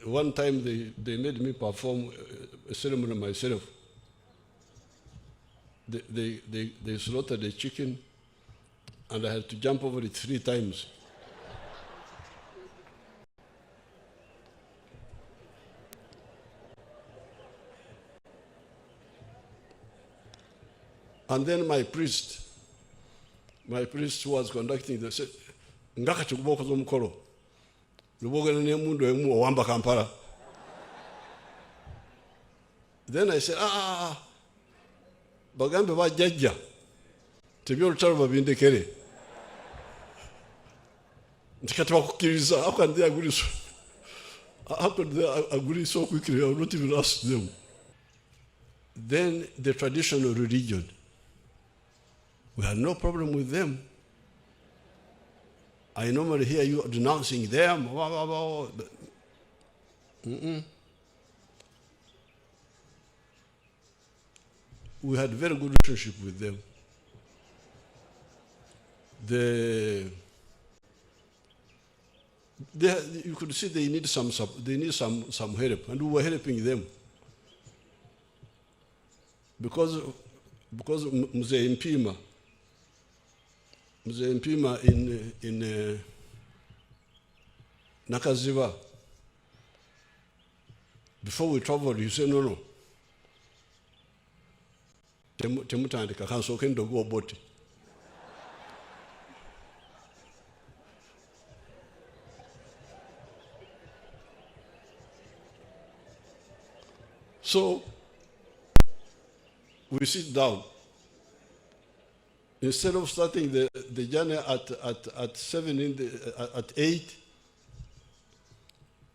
one time they made me perform a ceremony myself. They slaughtered a chicken, and I had to jump over it 3 times. And then my priest who was conducting the said, "Ngaka chukuboko zomukolo. Lubogana ne mundu emu owamba Kampala." Then I said, bagambe bajjajja tebyo olutalo babindekere. Ntikati bakukkiriza, how can they agree so? How could they agree so quickly? I will not even ask them. Then the traditional religion. We had no problem with them. I normally hear you denouncing them. We had very good relationship with them. You could see they need some help, and we were helping them. Because Museveni in Nakaziva, before we traveled, he said, no. Temutandika kansoke ndogo oboti. So we sit down. Instead of starting the journey at 7 at 8,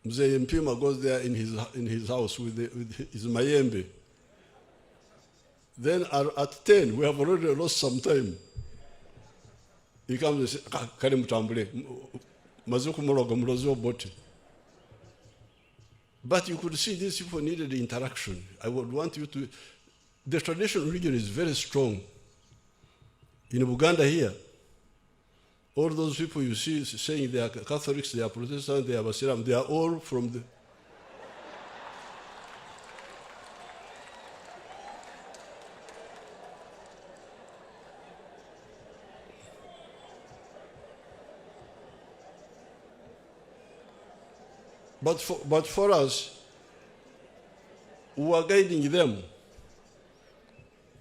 Mzee Mpima goes there in his house with his mayembe. Then at 10, we have already lost some time. He comes and says, "Kari mutambule, mazuku mologa mulozo boti." But you could see these people needed interaction. I would want you to. The traditional religion is very strong. In Uganda here, all those people you see saying they are Catholics, they are Protestants, they are Basilam, they are all from the. But for us, we are guiding them.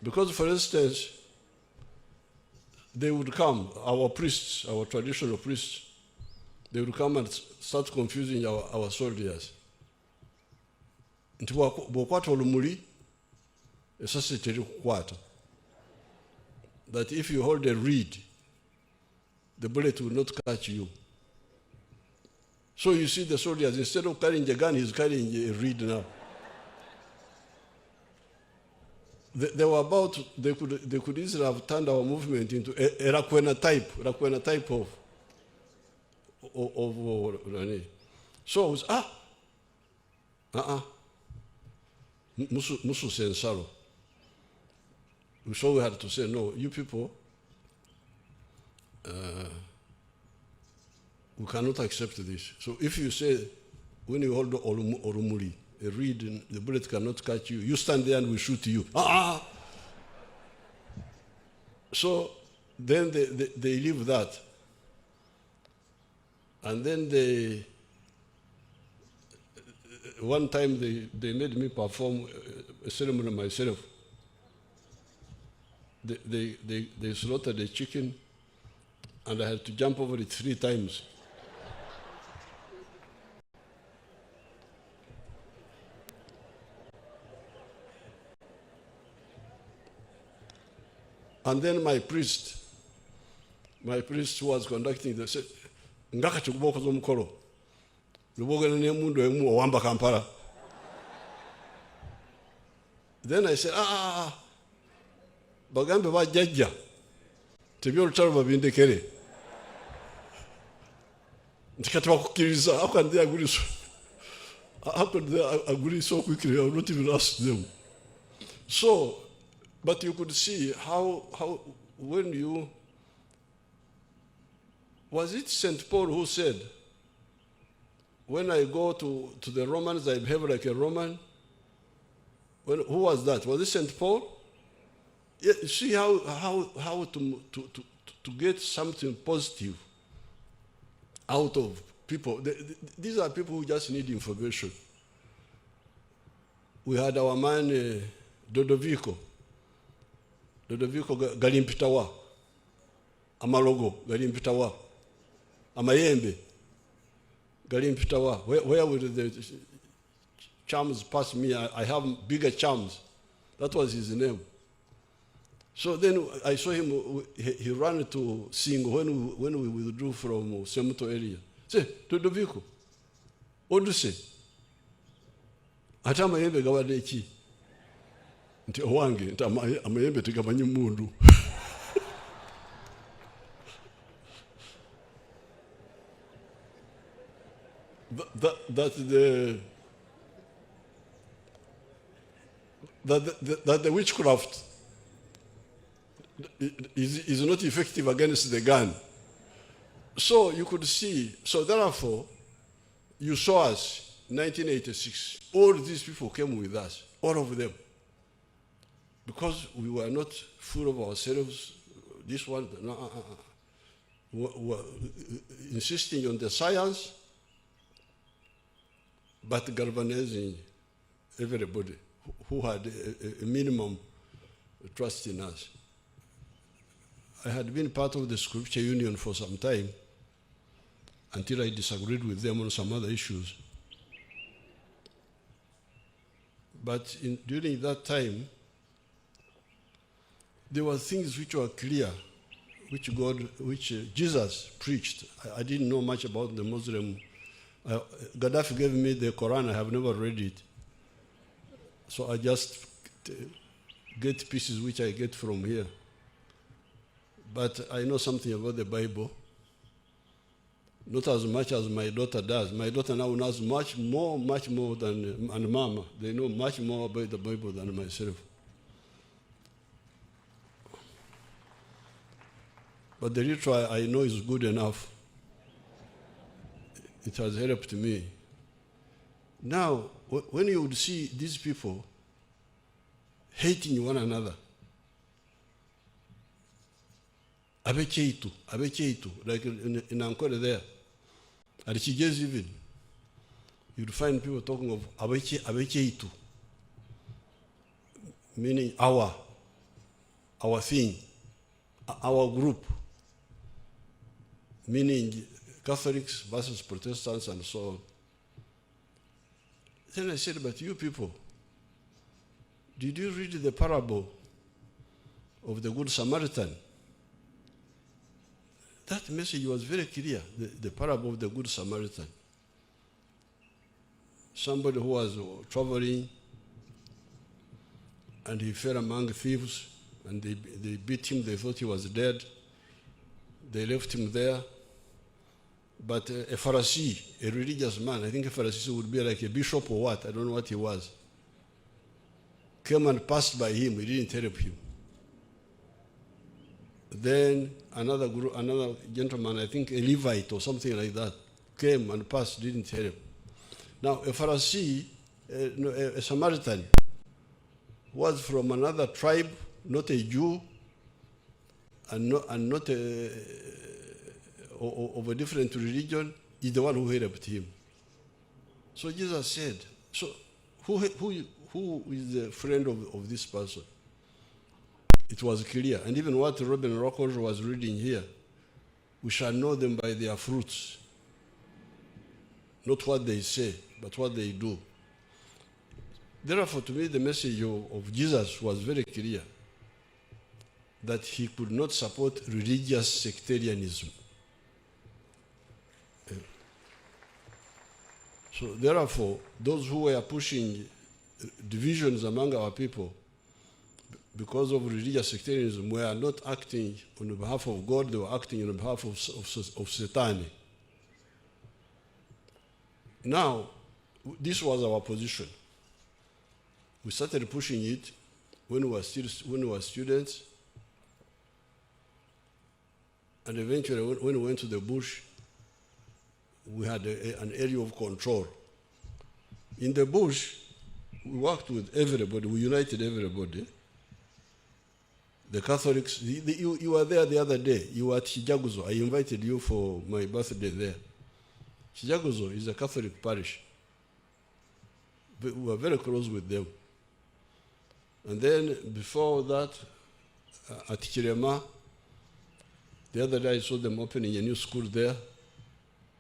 Because, for instance, they would come, our priests, our traditional priests, they would come and start confusing our soldiers. Nti bwokwata olumuli, esase teri kukwata. That if you hold a reed, the bullet will not catch you. So you see the soldiers, instead of carrying a gun, he's carrying a reed now. They were about, they could easily have turned our movement into a Rakwena type of so it was, Musu Sensaro. So we had to say, no, you people, we cannot accept this. So if you say, when you hold Orumuri, a reed and the bullet cannot catch you, you stand there and we shoot you. So then they leave that. And then one time they made me perform a ceremony myself. They slaughtered a chicken, and I had to jump over it 3 times. And then my priest who was conducting the said, "Ngaka chukuboko zomukolo. Lubogana ne mundu emu owamba Kampala." Then I said, bagambe bajjajja tebyo olutalo babindekere. Ntikati bakukkiriza, how can they agree so? How could they agree so quickly? I will not even ask them. So, but you could see how when you, was it St. Paul who said, when I go to the Romans, I behave like a Roman. Who was that? Was it St. Paul? Yeah, see how to get something positive out of people. These are people who just need information. We had our man Dodovico Galimpitawa, Amalogo Galimpitawa, Amayembe Galimpitawa. Where would the charms pass me? I have bigger charms. That was his name. So then I saw him, he ran to sing when we withdrew from Semuto area. Say, Dodovico, what do you say? Ata amayembe gawadde ki? Nti owange, nti amayembe tegamanyi mundu. That the witchcraft is not effective against the gun. So you could see, so therefore, you saw us, 1986, all these people came with us, all of them. Because we were not full of ourselves, this one, we were insisting on the science, but galvanizing everybody who had a minimum trust in us. I had been part of the Scripture Union for some time until I disagreed with them on some other issues. But during that time, there were things which were clear, which Jesus preached. I didn't know much about the Muslim. Gaddafi gave me the Quran. I have never read it. So I just get pieces which I get from here. But I know something about the Bible. Not as much as my daughter does. My daughter now knows much more than, and Mama. They know much more about the Bible than myself. But the little I know is good enough. It has helped me. Now, when you would see these people hating one another, abecheitu, like in Ankole there, at Chigez even, you'd find people talking of abecheitu, meaning our thing, our group, meaning Catholics versus Protestants and so on. Then I said, but you people, did you read the parable of the Good Samaritan? That message was very clear, the parable of the Good Samaritan. Somebody who was traveling and he fell among thieves and they beat him, they thought he was dead. They left him there. But a Pharisee, a religious man, I think a Pharisee would be like a bishop or what, I don't know what he was, came and passed by him, he didn't help him. Then another gentleman, I think a Levite or something like that, came and passed, didn't help. Now a Pharisee, a Samaritan, was from another tribe, not a Jew, and not of a different religion, is the one who helped him. So Jesus said, so who is the friend of this person? It was clear. And even what Robin Rockhold was reading here, we shall know them by their fruits. Not what they say, but what they do. Therefore, to me, the message of Jesus was very clear, that he could not support religious sectarianism. So therefore, those who were pushing divisions among our people because of religious sectarianism were not acting on behalf of God, they were acting on behalf of Satan. Now, this was our position. We started pushing it when we were students, and eventually when we went to the bush, we had an area of control. In the bush, we worked with everybody, we united everybody. The Catholics, you were there the other day, you were at Chijaguzo. I invited you for my birthday there. Chijaguzo is a Catholic parish. But we were very close with them. And then before that, at Kirema, the other day I saw them opening a new school there,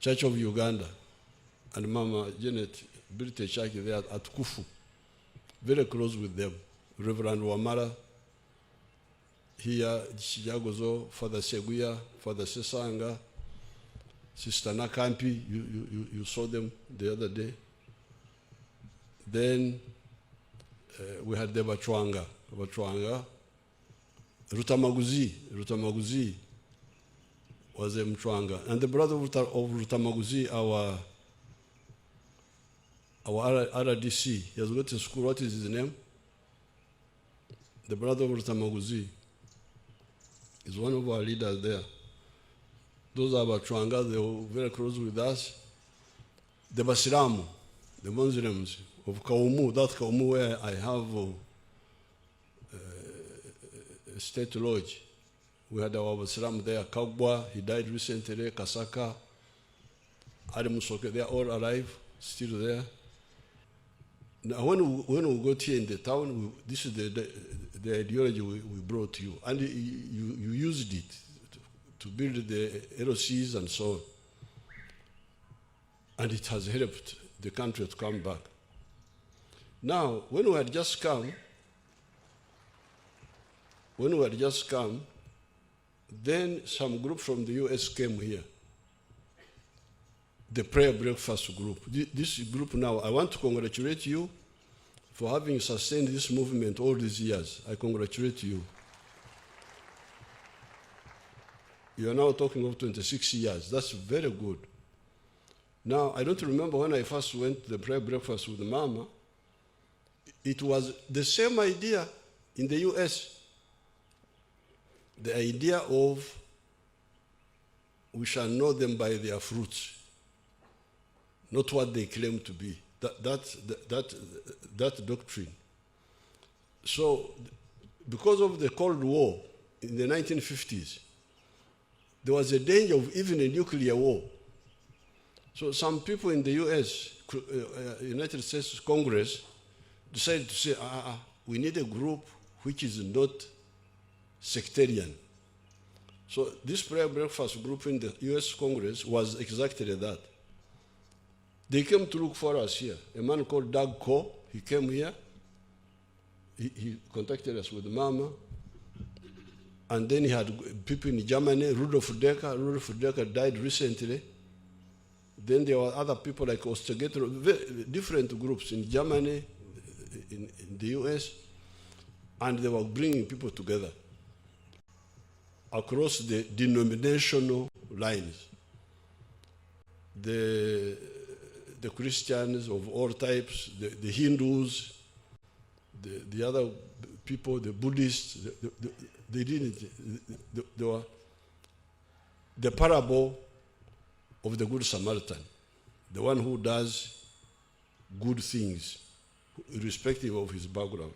Church of Uganda. And Mama Janet built a church there at Kufu. Very close with them. Reverend Wamara, here, Chijagozo, Father Seguya, Father Sesanga, Sister Nakampi, you saw them the other day. Then we had the Bachwanga, Rutamaguzi was a Mchwanga. And the brother of Rutamaguzi, our RDC, he has got a school, what is his name? The brother of Rutamaguzi is one of our leaders there. Those are Bachwanga, they were very close with us. The Basiramu, the Muslims of Kaumu, that Kaumu where I have a state lodge. We had our Basiramu there, Kagbwa, he died recently, Kasaka, Adamusoke, they are all alive, still there. Now, when we got here in the town, this is the ideology we brought to you. And you used it to build the LOCs and so on. And it has helped the country to come back. Now, when we had just come, then some group from the US came here. The prayer breakfast group. This group now, I want to congratulate you for having sustained this movement all these years. I congratulate you. You are now talking of 26 years. That's very good. Now, I don't remember when I first went to the prayer breakfast with Mama. It was the same idea in the US. The idea of we shall know them by their fruits, not what they claim to be. That doctrine. So, because of the Cold War in the 1950s, there was a danger of even a nuclear war. So some people in the US, United States Congress, decided to say, we need a group which is not sectarian. So this prayer breakfast group in the US Congress was exactly that. They came to look for us here. A man called Doug Ko, he came here. He contacted us with Mama. And then he had people in Germany, Rudolf Decker. Rudolf Decker died recently. Then there were other people like Ostergeter, different groups in Germany, in the US. And they were bringing people together across the denominational lines. The Christians of all types, the Hindus, the other people, the Buddhists, they didn't. They were the parable of the Good Samaritan, the one who does good things, irrespective of his background.